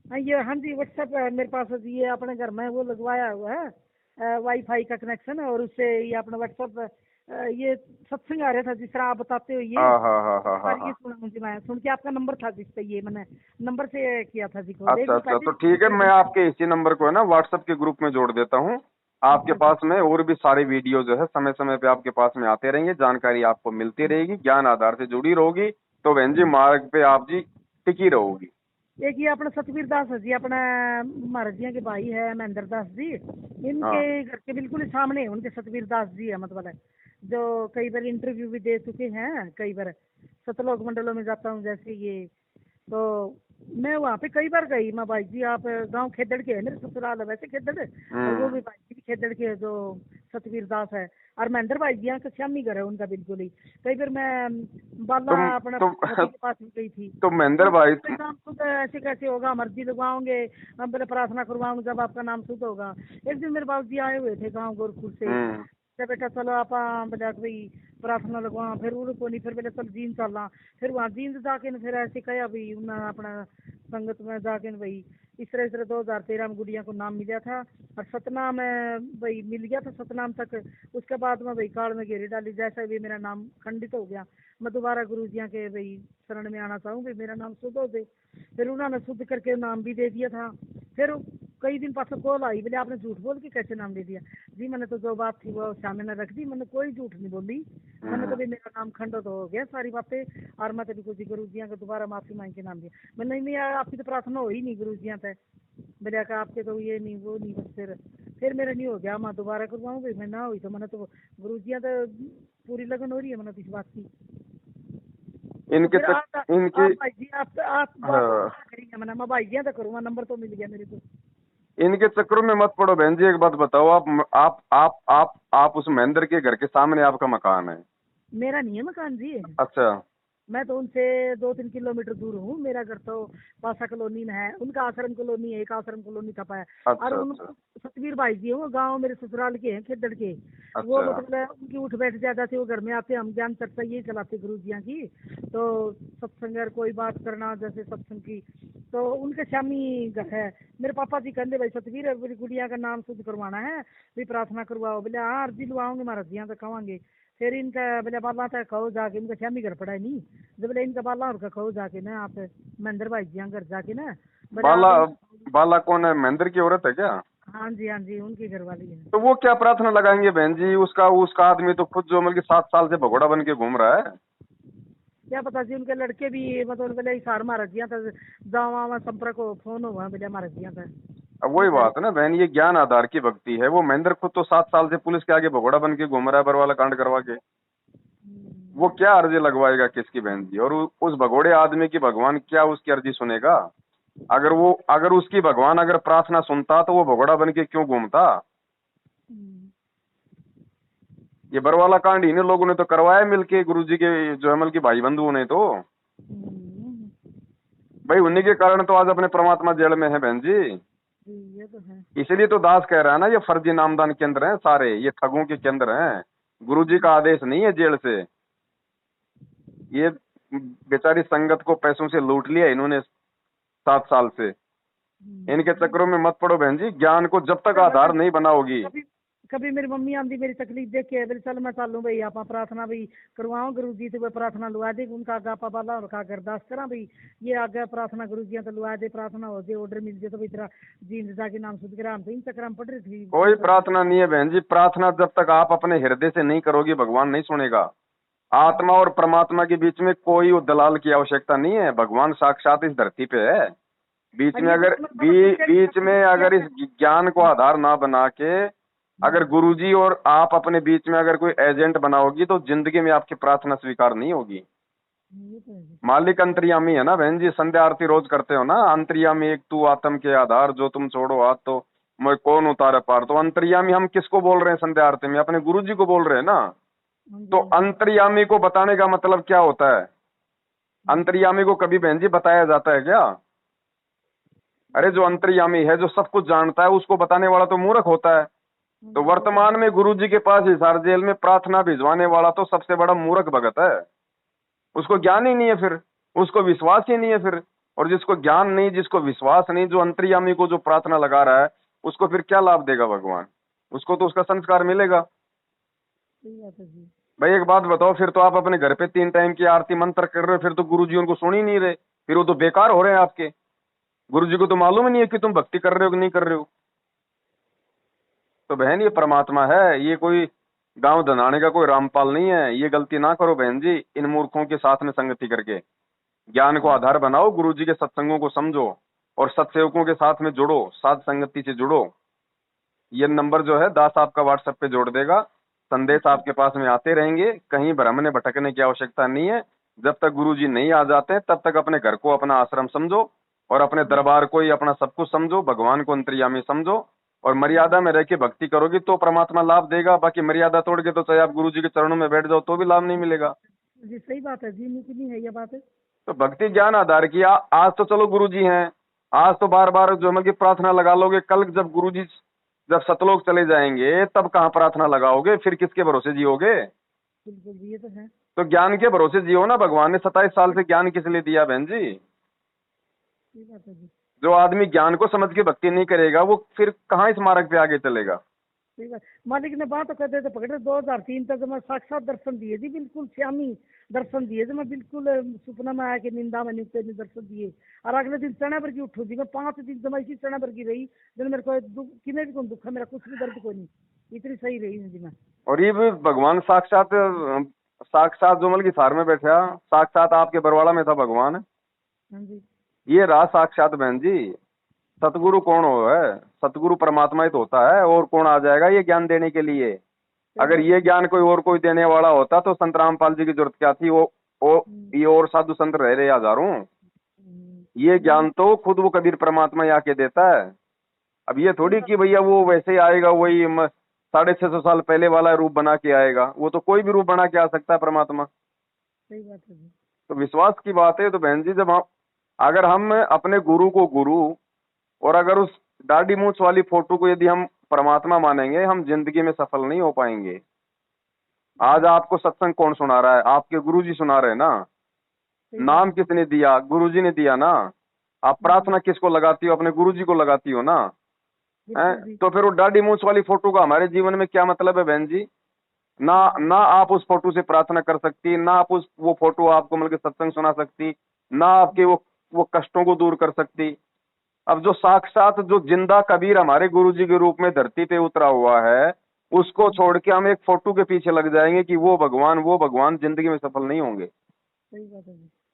हाँ ये हाँ जी व्हाट्सएप मेरे पास ये अपने घर में वो लगवाया हुआ है वाईफाई का कनेक्शन। और उससे ये अपना व्हाट्सएप ये सत्संग आ रहा था जिस तरह आप बताते हो ये। और ये सुना मुझे, मैं सुन के आपका नंबर था जिससे ये मैंने नंबर से किया था जी। अच्छा अच्छा, तो ठीक है, मैं आपके इसी नंबर को है ना व्हाट्सएप के ग्रुप में जोड़ देता हूँ। आपके पास में और भी सारे वीडियो जो है समय समय पे आपके पास में आते रहेंगे, जानकारी आपको मिलती रहेगी, ज्ञान आधार से जुड़ी रहोगी तो बहन जी मार्ग पे आप जी टिकी रहोगी। एक ये अपना सतवीर दास है जी, अपना महाराज जी के भाई है महेंद्र दास जी। इनके घर के बिल्कुल ही सामने उनके सतवीर दास जी है, मतलब है जो कई बार इंटरव्यू भी दे चुके हैं। कई बार सतलोक मंडलों में जाता हूँ जैसे ये। तो मैं वहाँ पे कई बार गई। मैं भाई जी आप गांव खेदड़ के है, मेरे ससुराल है वैसे खेदड़। और वो भी भाई जी भी खेदड़ के है जो सतवीर दास है। और महेंद्र भाई जी यहाँ का श्यामी घर है उनका बिल्कुल ही। कई बार मैं बाला अपना पति के पास भी गई थी। तो महेंद्र भाई शुद्ध ऐसे कैसे होगा? मर्जी लगवाओगे, हम पहले प्रार्थना करवाऊंगे जब आपका नाम शुद्ध होगा। एक दिन मेरे बाबू जी आए हुए थे गाँव गोरखपुर से। बेटा चलो आप बोला भाई प्रार्थना लगवा। फिर उनको नहीं, फिर बोले चल जींद चलना। फिर वहाँ जींद जाके फिर ऐसे कहा भाई उन्होंने अपना संगत में जाके भाई इस तरह 2013 में गुड़िया को नाम मिला था। और सतनाम भाई मिल गया था सतनाम तक। उसके बाद में भाई काल में घेरी डाली। जैसा भी मेरा नाम खंडित हो गया, मैं दोबारा गुरु जी के भाई शरण में आना चाहूँ भाई मेरा नाम शुद्ध हो दे। फिर उन्होंने शुद्ध करके नाम भी दे दिया था। फिर कई दिन पास कॉल आई, बोले आपने झूठ बोल के कैसे नाम दे दिया? जी मैंने तो जो बात थी वो सामने रख दी, मैंने कोई झूठ नहीं बोली। मैंने तो भी मेरा नाम खंडित हो गया सारी बातें। और मैं तभी कुछ गुरु जी को दोबारा माफी मांग के नाम दिया। मैं नहीं यार आपकी तो प्रार्थना हो ही नहीं गुरु जी पे। बोले का आपके तो ये नहीं वो नहीं, बस फिर मेरा नहीं हो गया। मैं दोबारा करवाऊँ भाई, मैं ना हुई तो मैंने तो गुरु जी तो पूरी लगन हो रही है मैंने तो इस बात की। इनके भाई जी आप करेंगे मैं भाई जी तो करूँगा। नंबर तो मिल गया मेरे को। इनके चक्करों में मत पड़ो बहन जी। एक बात बताओ, आप उस महेंद्र के घर के सामने आपका मकान है? मेरा नहीं है मकान जी। अच्छा। मैं तो उनसे 2-3 किलोमीटर दूर हूँ। मेरा घर तो पासा कॉलोनी में है, उनका आश्रम कॉलोनी है, एक आश्रम कॉलोनी थपा है। और अच्छा। सतवीर भाई जी वो गांव मेरे ससुराल के हैं खेदड़ के। अच्छा। वो मतलब उनकी उठ बैठ ज्यादा थी, वो घर में आते हम ज्ञान चर्चा ये चलाते गुरु जी की। तो सत्संग कोई बात करना जैसे सत्संग की तो उनके श्यामी घर है। मेरे पापा जी कहते भाई सतवीर मेरी गुड़िया का नाम शुद्ध करवाना है, भी प्रार्थना करवाओ। बोले हाँ अर्जी लुआओगे महाराज जी तो कहेंगे। फिर इनका बोले बाला तक कहो जाके, इनका श्यामी घर पड़ा है नहीं जब बोले इनका बाला और का कहो जाके ना आप महेंद्र भाई जी घर जाके ना। बाला कौन है? महेंद्र की औरत है क्या? हाँ जी उनकी घर वाली है। तो वो क्या प्रार्थना लगाएंगे बहन जी? उसका आदमी तो खुद जो मतलब 7 साल से भगोड़ा बन के घूम रहा है। क्या पता जी उनके लड़के भी मतलब बोले इशार महाराज जी था जावा संपर्क फोन हुआ बोले महाराज जी था। अब वही बात है ना बहन, ये ज्ञान आधार की भक्ति है। वो महेंद्र खुद तो 7 साल से पुलिस के आगे भगोड़ा बन के घूम रहा है बरवाला कांड करवा के। वो क्या अर्जी लगवाएगा किसकी बहन जी? और उस भगोड़े आदमी की भगवान क्या उसकी अर्जी सुनेगा? अगर उसकी भगवान अगर प्रार्थना सुनता तो वो भगोड़ा बन के क्यों घूमता? ये बरवाला कांड इन्हीं लोगों ने तो करवाया मिलके, गुरुजी के जो अमल के भाई बंधुओं ने तो। भाई उन्हीं के कारण तो आज अपने परमात्मा जेल में है बहन जी। ये तो है। इसलिए तो दास कह रहा है ना ये फर्जी नामदान केंद्र हैं सारे, ये ठगों के केंद्र हैं। गुरुजी का आदेश नहीं है जेल से। ये बेचारी संगत को पैसों से लूट लिया इन्होंने 7 साल से। इनके चक्करों में मत पड़ो बहन जी। ज्ञान को जब तक आधार नहीं बनाओगी। कभी मेरी मम्मी आंदी मेरी तकलीफ देख के बोले चल मैं चालू भाई आप प्रार्थना भी करवाओ गुरु जी से प्रार्थना लुआ दे उनका आगा पाला और का अरदास करा भाई ये आगे प्रार्थना गुरु जी तो लुआ दे प्रार्थना हो जाए ऑर्डर मिल जाए तो भाई तेरा जी जाके नाम शुद्ध करा हम तो इन चक्कर में पढ़ रही थी। कोई प्रार्थना नहीं है बहन जी। प्रार्थना जब तक आप अपने हृदय से नहीं करोगे भगवान नहीं सुनेगा। आत्मा और परमात्मा के बीच में कोई दलाल की आवश्यकता नहीं है। भगवान साक्षात इस धरती पे है। बीच में अगर इस ज्ञान को आधार ना बना के अगर गुरुजी और आप अपने बीच में अगर कोई एजेंट बनाओगी तो जिंदगी में आपकी प्रार्थना स्वीकार नहीं होगी। मालिक अंतर्यामी है ना बहन जी। संध्या आरती रोज करते हो ना, अंतर्यामी एक तू आत्म के आधार जो तुम छोड़ो हाथ तो मैं कौन उतारे पार। तो अंतर्यामी हम किसको बोल रहे हैं संध्या आरती में? अपने गुरुजी को बोल रहे हैं ना। तो अंतर्यामी को बताने का मतलब क्या होता है? अंतर्यामी को कभी बहन जी बताया जाता है क्या? अरे जो अंतर्यामी है, जो सब कुछ जानता है, उसको बताने वाला तो मूर्ख होता है। तो वर्तमान में गुरुजी के पास हिसार जेल में प्रार्थना भिजवाने वाला तो सबसे बड़ा मूर्ख भगत है। उसको ज्ञान ही नहीं है, फिर उसको विश्वास ही नहीं है फिर। और जिसको ज्ञान नहीं, जिसको विश्वास नहीं, जो अंतर्यामी को जो प्रार्थना लगा रहा है उसको फिर क्या लाभ देगा भगवान? उसको तो उसका संस्कार मिलेगा। भाई एक बात बताओ, फिर तो आप अपने घर पे 3 टाइम की आरती मंत्र कर रहे हो, फिर तो गुरुजी उनको सुन ही नहीं रहे, फिर वो तो बेकार हो रहे हैं आपके। गुरुजी को तो मालूम ही नहीं है कि तुम भक्ति कर रहे हो कि नहीं कर रहे हो। तो बहन ये परमात्मा है, ये कोई गांव धनाने का कोई रामपाल नहीं है। ये गलती ना करो बहन जी इन मूर्खों के साथ में संगति करके। ज्ञान को आधार बनाओ, गुरुजी के सत्संगों को समझो और सत्सेवकों के साथ में जुड़ो, साध संगति से जुड़ो। ये नंबर जो है दास आपका व्हाट्सएप पे जोड़ देगा। संदेश आपके पास में आते रहेंगे, कहीं भ्रमने भटकने की आवश्यकता नहीं है। जब तक गुरुजी नहीं आ जाते तब तक अपने घर को अपना आश्रम समझो और अपने दरबार को ही अपना सब कुछ समझो, भगवान को अंतर्यामी समझो और मर्यादा में रह के भक्ति करोगी तो परमात्मा लाभ देगा। बाकी मर्यादा तोड़ के तो चाहे आप गुरुजी के चरणों में बैठ जाओ तो भी लाभ नहीं मिलेगा। जी सही बात है जी, नहीं है ये बात है। तो भक्ति ज्ञान आधार की आज तो चलो गुरुजी हैं, आज तो बार बार जो है कि प्रार्थना लगा लोगे, कल जब गुरुजी जब सतलोक चले जाएंगे तब कहाँ प्रार्थना लगाओगे? फिर किसके भरोसे जियोगे? बिल्कुल ये तो है। तो ज्ञान के भरोसे जियो ना। भगवान ने 27 साल से ज्ञान किस लिए दिया बहन जी? जो आदमी ज्ञान को समझ के भक्ति नहीं करेगा वो फिर कहाँ इस मार्ग पे आगे चलेगा? मालिक ने बात तो कहते थे पकड़े 2003 तक मैं साक्षात दर्शन दिए जी, बिल्कुल श्यामी दर्शन दिए थे। मैं बिल्कुल सपना में आया कि निंदा में नित्य ने दर्शन दिए। और अगले दिन चना भर की उठू जी, मैं 5 दिन जमा इसी चना भर की रही। जब मेरे को किने भी कोई दुख है, मेरा कुछ भी दर्द को नहीं, इतनी सही रही जी मैं। और ये भी भगवान साक्षात जो मल की सार में बैठा, साक्षात आपके बरवाड़ा में था भगवान। हाँ जी। ये रहा साक्षात बहन जी। सतगुरु कौन हो है? सतगुरु परमात्मा ही तो होता है, और कौन आ जाएगा ये ज्ञान देने के लिए? अगर ये ज्ञान कोई देने वाला होता तो संत रामपाल जी की जरूरत क्या थी? ये और साधु संत रह रहे हजारों। ये ज्ञान तो खुद वो कबीर परमात्मा ही आके देता है। अब ये थोड़ी कि भैया वो वैसे ही आएगा, वही 650 साल पहले वाला रूप बना के आएगा। वो तो कोई भी रूप बना के आ सकता है परमात्मा। सही बात है। तो विश्वास की बात है। तो बहन जी जब अगर हम अपने गुरु को गुरु और अगर उस दाढ़ी मूंछ वाली फोटो को यदि हम परमात्मा मानेंगे, हम जिंदगी में सफल नहीं हो पाएंगे। आज आपको सत्संग कौन सुना रहा है? आपके गुरुजी सुना रहे हैं ना। नाम किसने दिया? गुरुजी ने दिया ना। आप प्रार्थना किसको लगाती हो? अपने गुरुजी को लगाती हो ना। तो फिर वो दाढ़ी मूंछ वाली फोटो का हमारे जीवन में क्या मतलब है बहन जी? ना आप उस फोटो से प्रार्थना कर सकती, ना आप वो फोटो आपको मतलब सत्संग सुना सकती, ना आपके वो कष्टों को दूर कर सकती। अब जो साक्षात जो जिंदा कबीर हमारे गुरुजी के रूप में धरती पे उतरा हुआ है, उसको छोड़ के हम एक फोटो के पीछे लग जाएंगे कि वो भगवान, जिंदगी में सफल नहीं होंगे।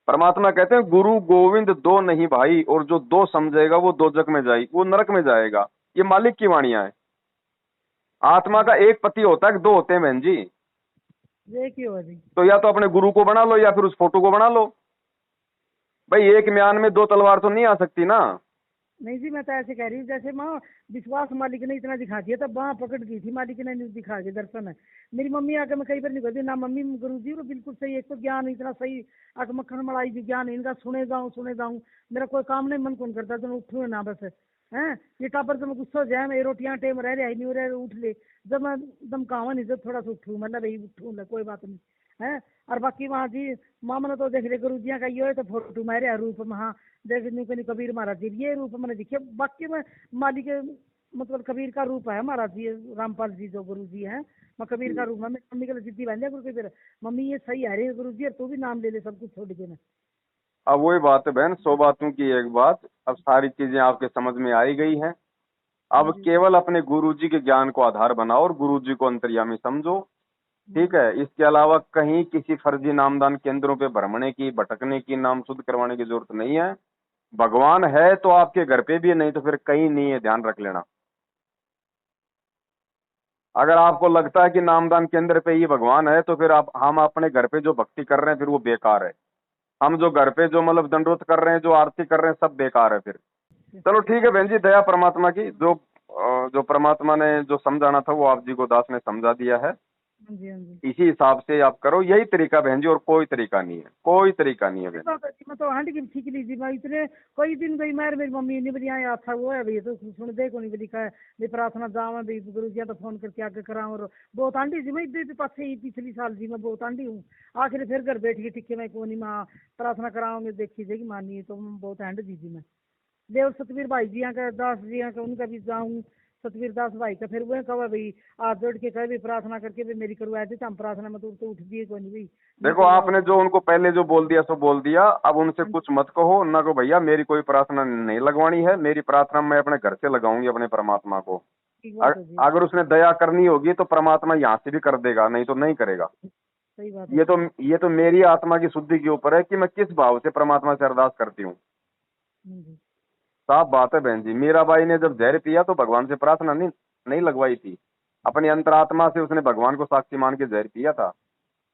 परमात्मा कहते हैं गुरु गोविंद दो नहीं भाई, और जो दो समझेगा वो दोजक में जाए, वो नरक में जाएगा। ये मालिक की वाणियां है। आत्मा का एक पति होता है कि 2 होते हैं बहन जी? एक ही हो जी। तो या तो अपने गुरु को बना लो या फिर उस फोटो को बना लो। भाई एक म्यान में 2 तलवार तो नहीं आ सकती ना। नहीं जी, मैं तो ऐसे कह रही हूँ जैसे माँ विश्वास मालिक ने इतना दिखा दिया तब वहाँ पकड़ दी थी, मालिक ने दिखा के दर्शन है। मेरी मम्मी आके मैं कई बार निकलती ना, मम्मी गुरु जी वो बिल्कुल सही, एक तो ज्ञान इतना सही, आके मक्खन मलाई भी ज्ञान इनका सुने जाऊँ मेरा कोई काम नहीं मन कौन करता, तो मैं उठूँ ना बस है। ये टापर जब मैं गुस्सा हो जाए, मैं रोटियां टेम रह रहा नहीं हो रहा, उठ ले जब मैं दम कावा नहीं, जब थोड़ा सा उठूँ मतलब यही उठूँ, कोई बात नहीं है। और बाकी वहाँ जी मामा ने तो देख रहे गुरु जी का ये तो फोटो मेरे रूप में, हाँ देख नहीं कबीर महाराज जी ये रूप मैंने दिखे। बाकी में मालिक मतलब कबीर का रूप है हमारा जी, रामपाल जी जो गुरु जी हैं, मैं कबीर का रूप है। मैं मम्मी के लिए जिद्दी बन जाए गुरु के, फिर मम्मी ये सही है रे गुरु जी, और तू भी नाम ले ले सब कुछ छोड़ के ना। अब वही बात है बहन, 100 बातों की एक बात। अब सारी चीजें आपके समझ में आई गई हैं। हाँ अब जी। केवल अपने गुरुजी के ज्ञान को आधार बनाओ और गुरुजी को अंतर्यामी समझो। ठीक हम्म, है, इसके अलावा कहीं किसी फर्जी नामदान केंद्रों पे भ्रमणे की, भटकने की, नाम शुद्ध करवाने की जरूरत नहीं है। भगवान है तो आपके घर पे भी है, नहीं तो फिर कहीं नहीं है, ध्यान रख लेना। अगर आपको लगता है कि नामदान केंद्र पे ही भगवान है तो फिर आप, हम अपने घर पे जो भक्ति कर रहे हैं फिर वो बेकार है। हम जो घर पे जो मतलब दंडवत कर रहे हैं, जो आरती कर रहे हैं, सब बेकार है फिर। चलो ठीक है बहन जी, दया परमात्मा की। जो परमात्मा ने जो समझाना था वो आप जी को दास ने समझा दिया है। हाँ जी। हाँ जी। इसी हिसाब से आप करो, यही तरीका बहन जी, और कोई तरीका नहीं है, कोई तरीका नहीं है बहन। बात है जी, मैं तो हांडी की ठीक लीजिए, मैं इतने कई दिन गई मैं, मेरी मम्मी नहीं बड़ी आया था वो है भैया, तो सुन दे को नहीं बड़ी का भी प्रार्थना जावा भी गुरु जी तो फोन करके आगे करा, और बहुत आंटी जी मैं इधर पास ही पिछली साल जी मैं बहुत आंटी हूँ। आखिर फिर घर बैठ के टिक्के में को नहीं माँ प्रार्थना कराऊंगे, देखी जाएगी मानी तो बहुत हैंड जी मैं देव सतवीर भाई जी का, दास जी का, उनका भी जाऊँ सतवीर दास भाई का, फिर वह कहा भाई हाथ जोड़ के कहे भी प्रार्थना करके भी मेरी करवाए थे, हम प्रार्थना में तो उठ दिए कोई नहीं भाई नहीं देखो, करवाओ। आपने जो उनको पहले जो बोल दिया सो बोल दिया, अब उनसे कुछ मत कहो ना, को भैया मेरी कोई प्रार्थना नहीं लगवानी है, मेरी प्रार्थना मैं अपने घर से लगाऊंगी अपने परमात्मा को। ठीक बात है जी। अगर उसने दया करनी होगी तो परमात्मा यहाँ से भी कर देगा, नहीं तो नहीं करेगा। सही बात है। ये तो मेरी आत्मा की शुद्धि के ऊपर है कि मैं किस भाव से परमात्मा से अरदास करती हूँ। जी। साफ बात है बहन जी। मीराबाई ने जब जहर पिया तो भगवान से प्रार्थना नहीं लगवाई थी, अपनी अंतरात्मा से उसने भगवान को साक्षी मान के जहर पिया था।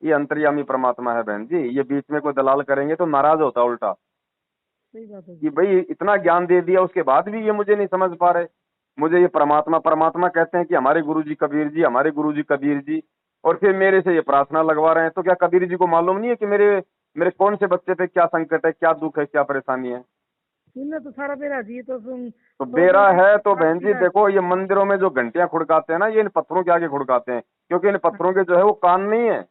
ये अंतर्यामी परमात्मा है बहन जी। ये बीच में कोई दलाल करेंगे तो नाराज होता उल्टा, सही बात है कि जी। भाई इतना ज्ञान दे दिया उसके बाद भी ये मुझे नहीं समझ पा रहे। मुझे ये परमात्मा परमात्मा कहते हैं कि हमारे गुरुजी कबीर जी, हमारे गुरुजी कबीर जी, और फिर मेरे से ये प्रार्थना लगवा रहे हैं। तो क्या कबीर जी को मालूम नहीं है कि मेरे मेरे कौन से बच्चे पे क्या संकट है, क्या दुख है, क्या परेशानी है? इनने तो सारा बेरा जी तो तो सौ बेरा जगह है तो बहन प्राप्ति जी है। देखो, ये मंदिरों में जो घंटियां खुड़काते हैं ना, ये इन पत्थरों के आगे खुड़काते हैं, क्योंकि इन पत्थरों के जो है वो कान नहीं है।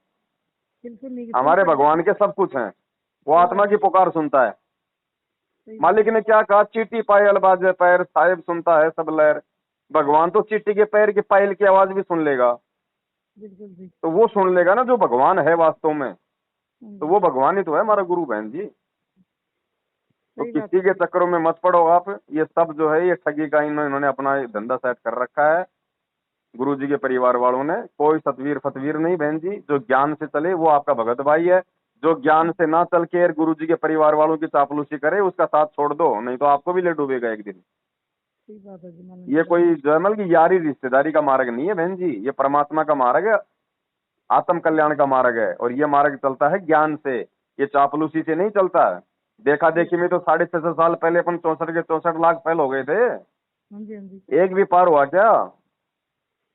बिल्कुल नहीं सुन हमारे सकते। भगवान के सब कुछ हैं। वो सही आत्मा बात की है। पुकार सुनता है। सही बात मालिक है। ने क्या कहा, चीटी पायल बाजे पैर, साहिब सुनता है सब लहर। भगवान तो चीटी के पैर की पायल की आवाज भी सुन लेगा। बिल्कुल जी। तो वो सुन लेगा ना जो भगवान है वास्तव में। हाँ तो जी। वो भगवान ही तो है हमारा गुरु बहन जी। तो सही बात किसी है के जी। चक्करों में मत पड़ो आप। ये सब जो है ये ठगी का इन्होंने अपना धंधा सेट कर रखा है। गुरु जी के परिवार वालों ने कोई सतवीर फतवीर नहीं बहन जी। जो ज्ञान से चले वो आपका भगत भाई है। जो ज्ञान से ना चल के गुरु जी के परिवार वालों की चापलूसी करे उसका साथ छोड़ दो, नहीं तो आपको भी ले डूबेगा एक दिन। सही बात है जी। ये कोई जयमल की यारी रिश्तेदारी का मार्ग नहीं है बहन जी, ये परमात्मा का मार्ग है, आत्म कल्याण का मार्ग है। और ये मार्ग चलता है ज्ञान से, ये चापलूसी से नहीं चलता है। देखा देखी में तो 650 साल पहले अपन 64 के 64 लाख फैल हो गए थे, हाँ जी। हाँ जी। एक भी पार हुआ क्या?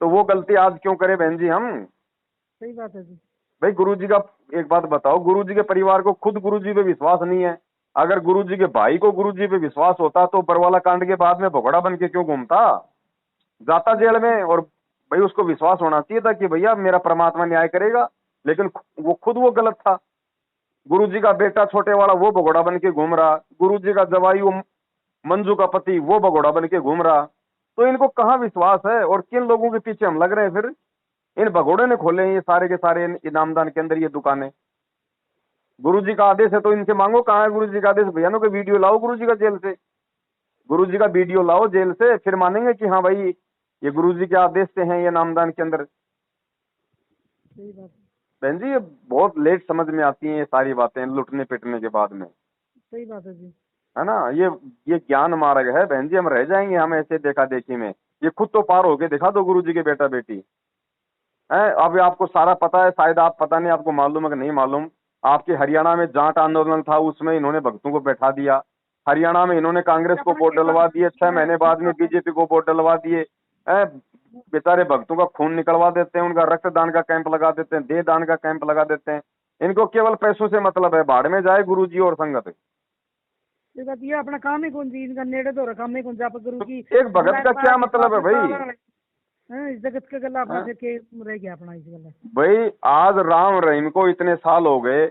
तो वो गलती आज क्यों करे बहन जी हम? सही बात है जी। भाई गुरुजी का एक बात बताओ, गुरुजी के परिवार को खुद गुरुजी पे विश्वास नहीं है। अगर गुरुजी के भाई को गुरुजी पे विश्वास होता तो बरवाला कांड के बाद में भगोड़ा बन के क्यों घूमता, जाता जेल में? और भाई उसको विश्वास होना चाहिए था कि भैया मेरा परमात्मा न्याय करेगा, लेकिन वो गलत था। गुरुजी का बेटा छोटे वाला वो भगोड़ा बन के घूम रहा, गुरुजी का जवाई वो मंजू का पति वो भगोड़ा बन के घूम रहा। तो इनको कहाँ विश्वास है और किन लोगों के पीछे हम लग रहे हैं फिर? इन भगोड़े ने खोले हैं ये सारे के सारे इनामदान के अंदर ये दुकानें। गुरुजी का आदेश है तो इनसे मांगो, कहाँ है गुरुजी का आदेश? भैया के वीडियो लाओ गुरुजी का जेल से, गुरुजी का वीडियो लाओ जेल से, फिर मानेंगे कि हाँ भाई ये गुरुजी के आदेश से हैं ये नामदान के अंदर। सही बात है। बहन जी ये बहुत लेट समझ में आती हैं ये सारी बातें, लुटने पिटने के बाद में, सही बात है जी। है ना। ये ज्ञान मार्ग है बहन जी, हम रह जाएंगे हम ऐसे देखा देखी में। ये खुद तो पार होके दिखा दो गुरुजी के बेटा बेटी है। अब आपको सारा पता है, शायद आप पता नहीं आपको मालूम है कि नहीं मालूम। आपके हरियाणा में जाट आंदोलन था, उसमें इन्होंने भक्तों को बैठा दिया। हरियाणा में इन्होंने कांग्रेस को वोट डलवा दिए, 6 महीने बाद में बीजेपी को वोट डलवा दिए। बेचारे भक्तों का खून निकलवा देते हैं, उनका रक्तदान का कैंप लगा देते हैं, देह दान का कैंप लगा देते हैं। इनको केवल पैसों से मतलब है, भाड़ में जाए गुरुजी और संगत। ये बात ये अपना काम ही कौन जी, इनका नेड़े तो काम ही कौन जा गुरु तो की एक भगत का क्या मतलब है भाई? इस जगत का गला अपना फिर के रह गया अपना इस गला। भाई आज राम रहीम को इतने साल हो गए,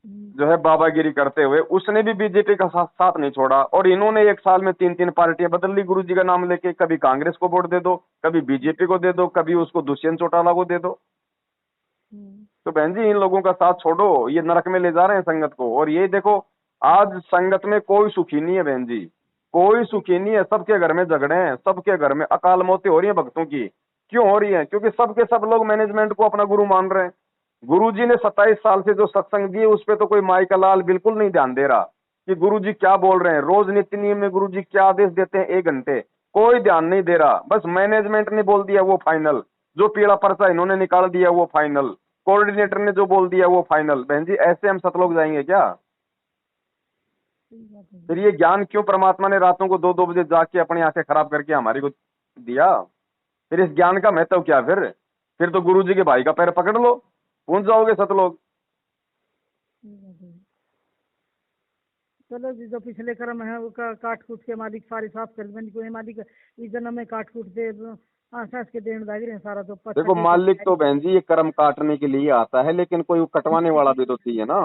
जो है बाबागिरी करते हुए, उसने भी बीजेपी का साथ नहीं छोड़ा। और इन्होंने एक साल में 3-3 पार्टियां बदल ली गुरु जी का नाम लेके, कभी कांग्रेस को वोट दे दो, कभी बीजेपी को दे दो, कभी उसको दुष्यंत चौटाला को दे दो। तो बहन जी इन लोगों का साथ छोड़ो, ये नरक में ले जा रहे हैं संगत को। और ये देखो आज संगत में कोई सुखी नहीं है बहन जी, कोई सुखी नहीं है। सबके घर में झगड़े हैं, सबके घर में अकाल मौतें हो रही है भक्तों की। क्यों हो रही है? क्योंकि सबके सब लोग मैनेजमेंट को अपना गुरु मान रहे हैं। गुरु जी ने 27 साल से जो सत्संग दिए उस पर तो कोई माई का लाल बिल्कुल नहीं ध्यान दे रहा कि गुरु जी क्या बोल रहे हैं। रोज नित्य नियम में गुरु जी क्या आदेश देते हैं 1 घंटे, कोई ध्यान नहीं दे रहा। बस मैनेजमेंट ने बोल दिया वो फाइनल, जो पीला पर्चा इन्होंने निकाल दिया वो फाइनल, कोऑर्डिनेटर ने जो बोल दिया वो फाइनल। बहन जी ऐसे हम सतलोक जाएंगे क्या? फिर ये ज्ञान क्यों परमात्मा ने रातों को 2-2 बजे जाके अपनी आंखें खराब करके हमारी को दिया? फिर इस ज्ञान का महत्व क्या? फिर तो गुरु जी के भाई का पैर पकड़ लो, पहुंच जाओगे सतलोक। चलो जी, जो पिछले कर्म है वो काट कूट के मालिक सारे साफ कर देंगे। कोई मालिक इस जन्म में काट कूट दे आसास के देन दाग रहे हैं सारा। तो देखो मालिक तो बहन जी ये कर्म काटने के लिए आता है, लेकिन कोई कटवाने वाला भी तो चाहिए ना,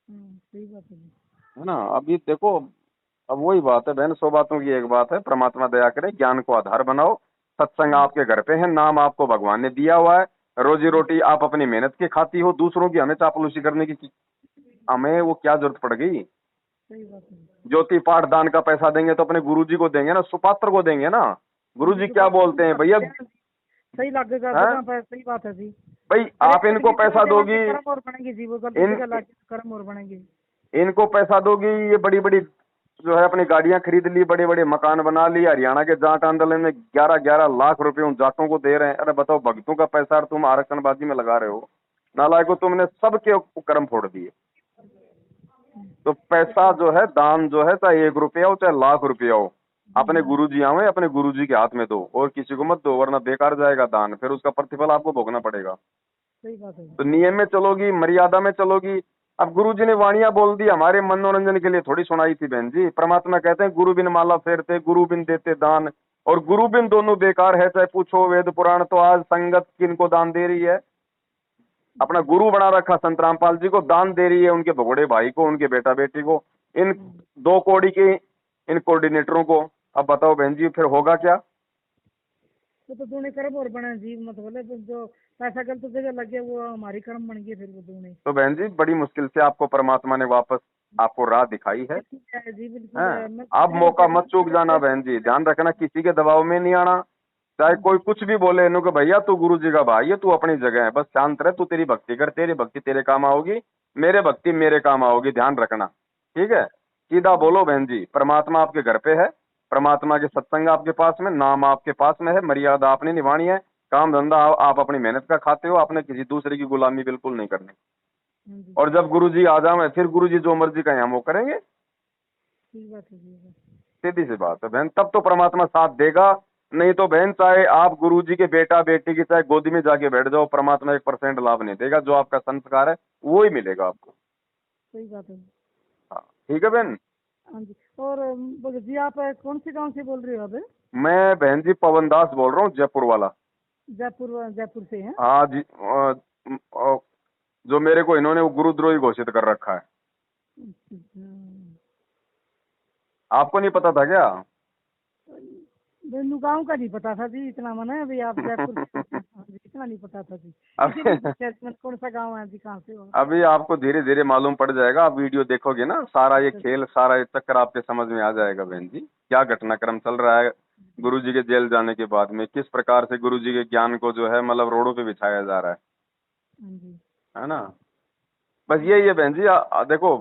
सही बात है ना। अभी देखो अब वही बात है बहन, 100 बातों की एक बात है, परमात्मा दया करे, ज्ञान को आधार बनाओ। सत्संग आपके घर पे है, नाम आपको भगवान ने दिया हुआ है, रोजी रोटी आप अपनी मेहनत की खाती हो, दूसरों की हमें चापलूसी करने की हमें वो क्या जरूरत पड़ गई? सही बात है। ज्योति पाठ दान का पैसा देंगे तो अपने गुरुजी को देंगे ना, सुपात्र को देंगे ना। गुरुजी क्या बोलते हैं भैया? सही लगेगा, सही बात है जी। भाई आप इनको पैसा दोगी, कर्म और बनेंगे जी, वो कर्म और बनेंगे। इनको पैसा दोगी, ये बड़ी बड़ी जो है अपनी गाड़ियां खरीद ली, बड़े बड़े मकान बना लिए। हरियाणा के जाट आंदोलन में 11-11 लाख रुपए उन जाटों को दे रहे हैं। अरे बताओ, भक्तों का पैसा तुम आरक्षणबाजी में लगा रहे हो। नालायकों, तुमने सबके कर्म फोड़ दिए। तो पैसा जो है, दान जो है, चाहे 1 रुपया हो चाहे लाख रुपया हो, अपने गुरुजी आवे, अपने गुरुजी के हाथ में दो और किसी को मत दो, वरना बेकार जाएगा दान, फिर उसका प्रतिफल आपको भोगना पड़ेगा। सही बात है। तो नियम में चलोगी, मर्यादा में चलोगी। अब गुरुजी ने वाणियां बोल दी, हमारे मनोरंजन के लिए थोड़ी सुनाई थी बहन जी। परमात्मा कहते हैं गुरु बिन माला फेरते, गुरु बिन देते दान, और गुरु बिन दोनों बेकार है, चाहे पूछो वेद पुराण। तो आज संगत किनको दान दे रही है? अपना गुरु बना रखा संत रामपाल जी को, दान दे रही है उनके भगोड़े भाई को, उनके बेटा बेटी को, इन 2 कौड़ी के इन कोऑर्डिनेटरों को। अब बताओ बहन जी फिर होगा क्या? तो दोनों कर्म और बने जी, मतलब जो पैसा गलत जगह लग गया वो हमारी कर्म बन गए फिर वो दोनों। तो बहन जी बड़ी मुश्किल से आपको परमात्मा ने वापस आपको राह दिखाई है जी बिल्कुल। आप मौका मत चूक जाना बहन जी। ध्यान रखना, किसी के दबाव में नहीं आना। चाहे कोई कुछ भी बोले, इन्हों को भैया तू गुरु जी का भाई है, तू अपनी जगह है, बस शांत रह, तू तेरी भक्ति कर, तेरी भक्ति तेरे काम आओगी, मेरे भक्ति मेरे काम आओगी। ध्यान रखना, ठीक है? सीधा बोलो बहन जी, परमात्मा आपके घर पे है, परमात्मा के सत्संग आपके पास में, नाम आपके पास में है, मर्यादा आपने निभानी है, काम धंधा आप अपनी मेहनत का खाते हो, आपने किसी दूसरे की गुलामी बिल्कुल नहीं करनी। और जब गुरु जी आ जाए फिर गुरु जी जो मर्जी कहें हम वो करेंगे। सीधी सी बात है बहन, तब तो परमात्मा साथ देगा। नहीं तो बहन चाहे आप गुरु जी के बेटा बेटी की चाहे गोदी में जाके बैठ जाओ, परमात्मा 1% लाभ नहीं देगा। जो आपका संस्कार है वो ही मिलेगा आपको। सही बात है। हाँ ठीक है बहन। हाँ जी। और जी आप कौन से गांव से बोल रहे हो अब? मैं बहन जी पवन दास बोल रहा हूँ, जयपुर वाला। जयपुर से हैं? हाँ जी। जो मेरे को इन्होंने वो गुरुद्रोही घोषित कर रखा है। आपको नहीं पता था क्या? गांव का नहीं पता था जी, इतना मन है अभी आप जयपुर इतना नहीं पता था जी। कौन सा गांव है जी, कहाँ से हो? अभी आपको धीरे धीरे मालूम पड़ जाएगा, आप वीडियो देखोगे ना, सारा ये खेल, सारा ये चक्कर आपके समझ में आ जाएगा बहन जी। क्या घटनाक्रम चल रहा है गुरु जी के जेल जाने के बाद में, किस प्रकार से गुरु जी के ज्ञान को जो है मतलब रोडों पे बिछाया जा रहा है ना। बस यही है बहन जी। देखो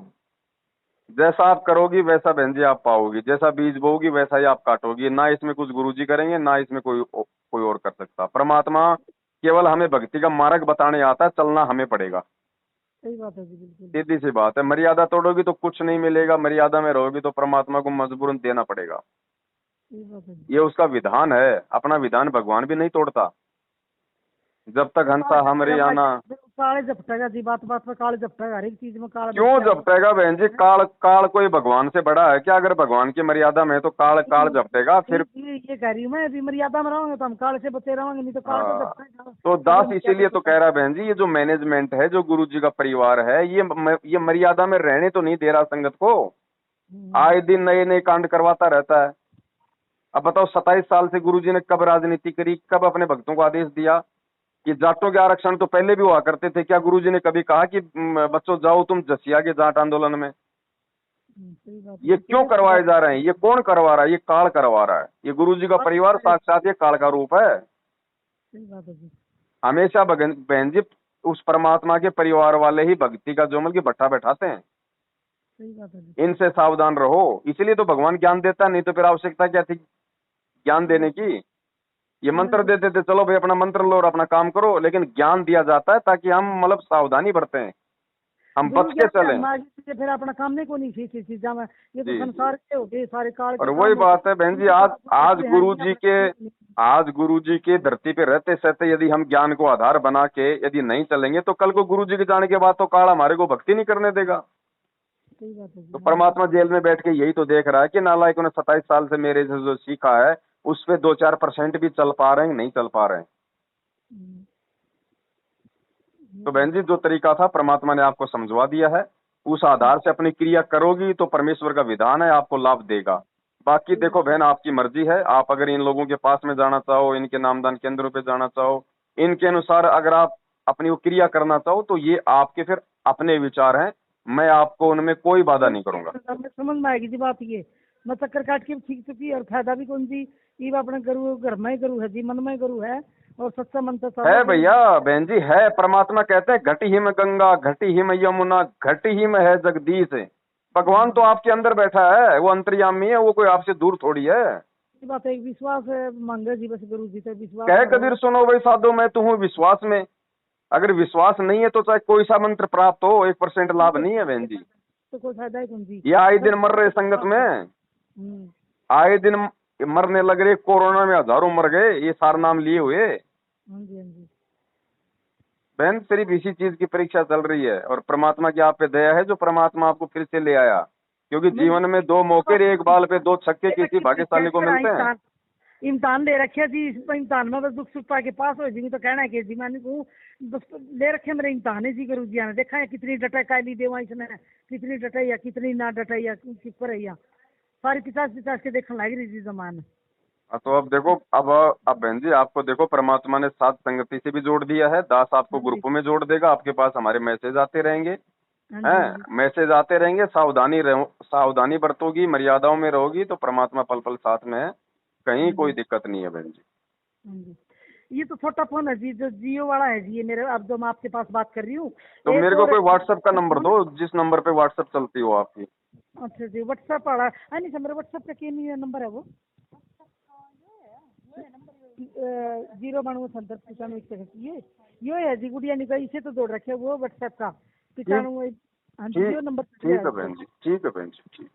जैसा आप करोगी वैसा बहन जी आप पाओगी, जैसा बीज बोओगी वैसा ही आप काटोगी। ना इसमें कुछ गुरुजी करेंगे, ना इसमें कोई और कर सकता। परमात्मा केवल हमें भक्ति का मार्ग बताने आता है, चलना हमें पड़ेगा। सही बात है जी, बिल्कुल सीधी सी बात है। मर्यादा तोड़ोगी तो कुछ नहीं मिलेगा, मर्यादा में रहोगी तो परमात्मा को मजबूरन देना पड़ेगा। सही बात है। ये उसका विधान है, अपना विधान भगवान भी नहीं तोड़ता। जब तक हंसा हमरे आना। काले झपटेगा जी, बात बात पे काले झपटेगा, हर एक चीज में काला। क्यों झपटेगा बहन जी? काल काल कोई भगवान से बड़ा है क्या? अगर भगवान की मर्यादा में है तो काल काल झपटेगा फिर। ये कह रही हूँ मैं, अभी मर्यादा में रहोगे तो हम काल से बचे रहोगे, नहीं तो काल तो हाँ, झपटेगा। तो दास इसीलिए तो कह रहा है बहन जी, ये जो मैनेजमेंट है, जो गुरु जी का परिवार है, ये मर्यादा में रहने तो नहीं दे रहा संगत को। आए दिन नए नए कांड करवाता रहता है। अब बताओ 27 साल से गुरुजी ने कब राजनीति करी, कब अपने भक्तों को आदेश दिया? कि जाटों के आरक्षण तो पहले भी हुआ करते थे, क्या गुरुजी ने कभी कहा कि बच्चों जाओ तुम जसिया के जाट आंदोलन में? ये क्यों करवाए जा रहे हैं? ये कौन करवा रहा है? ये काल करवा रहा है। ये गुरुजी का परिवार साक्षात ये काल का रूप है। हमेशा बहन जी उस परमात्मा के परिवार वाले ही भक्ति का जोमल की भट्ठा बैठाते हैं। इनसे सावधान रहो। इसलिए तो भगवान ज्ञान देता, नहीं तो फिर आवश्यकता क्या थी ज्ञान देने की? ये मंत्र देते थे, चलो भाई अपना मंत्र लो और अपना काम करो, लेकिन ज्ञान दिया जाता है ताकि हम मतलब सावधानी बरतें, हम बच के चलें। फिर अपना काम नहीं को नहीं चीजा में, ये तो संसार के होते सारे काल। और वही बात है बहन जी, आज गुरु जी के धरती पे रहते सहते यदि हम ज्ञान को आधार बना के यदि नहीं चलेंगे तो कल को गुरु जी के जाने के बाद तो काल हमारे को भक्ति नहीं करने देगा। तो परमात्मा जेल में बैठ के यही तो देख रहा है कि नालायकों ने 27 साल से मेरे से जो सीखा है उस पे 2-4% भी चल पा रहे हैं, नहीं चल पा रहे हैं। तो बहन जी जो तरीका था परमात्मा ने आपको समझवा दिया है, उस आधार से अपनी क्रिया करोगी तो परमेश्वर का विधान है, आपको लाभ देगा। बाकी देखो बहन, आपकी मर्जी है, आप अगर इन लोगों के पास में जाना चाहो, इनके नामदान केंद्रों पे जाना चाहो, इनके अनुसार अगर आप अपनी वो क्रिया करना चाहो तो ये आपके फिर अपने विचार हैं, मैं आपको उनमें कोई बाधा नहीं करूंगा। समझ में आएगी जी बात। ये मैं चक्कर काट के ठीक चुकी और फायदा भी कौन जी, ये अपने गुरु घर में गुरु है जी, मन में गुरु है और सच्चा मंत्र है भैया। बहन जी है, परमात्मा कहते हैं घटी हिम गंगा घटी हिम यमुना घटी हिम है जगदीश। भगवान तो आपके अंदर बैठा है, वो अंतर्यामी है, वो कोई आपसे दूर थोड़ी है। बात एक विश्वास मांगे जी, बस गुरु जी से विश्वास कह कबीर सुनो भाई साधो मैं तू हूँ विश्वास में। अगर विश्वास नहीं है तो चाहे कोई सा मंत्र प्राप्त हो 1% लाभ नहीं है बहन जी। तो कोई फायदा ही कौन जी। ये आए दिन मर रहे संगत में, आए दिन मरने लग रहे, कोरोना में हजारों मर गए ये सार नाम लिए हुए। बहन सिर्फ इसी चीज की परीक्षा चल रही है और परमात्मा की आप पे दया है जो परमात्मा आपको फिर से ले आया, क्योंकि जीवन में 2 मौके, एक बाल पे 2 छक्के किसी भाग्यशाली को मिलते हैं। इम्तान ले रखे जी, इस इम्तान में बस दुख सुख पाके पास हो जी, तो कहना है कि जी मैंने ले रखे मेरे इम्तान है जी। गुरु जी ने देखा है कितनी डटा काली देवा इसने, कितनी डटाई या कितनी ना डटाई या पर है, सारी 50-50 के देखने लग रही जी जमान। तो अब देखो, अब बहन जी आपको देखो परमात्मा ने साथ संगति से भी जोड़ दिया है, दास आपको ग्रुप में जोड़ देगा, आपके पास हमारे मैसेज आते रहेंगे, हैं मैसेज आते रहेंगे। सावधानी बरतोगी, मर्यादाओं में रहोगी तो परमात्मा पल पल साथ में है, कहीं कोई दिक्कत नहीं है बहन जी। ये तो छोटा फोन है जी, जो जियो वाला है जी, ये मेरे अब जो मैं आपके पास बात कर रही हूँ। तो मेरे को कोई व्हाट्सएप का नंबर दो, जिस नंबर पे व्हाट्सएप चलती हो आपकी। अच्छा जी, व्हाट्सएप वाला है नहीं सर, मेरा व्हाट्सएप का क्या नहीं नंबर है वो 092 ये है जी, गुड़िया निकाय इसे तो जोड़ रखे वो व्हाट्सएप का 95। नंबर ठीक है बहन जी, ठीक है बहन जी, ठीक।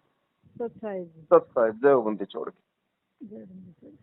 तो अच्छा है जी, सत्ता है, जय बंदी छोड़ के। जय बंदी।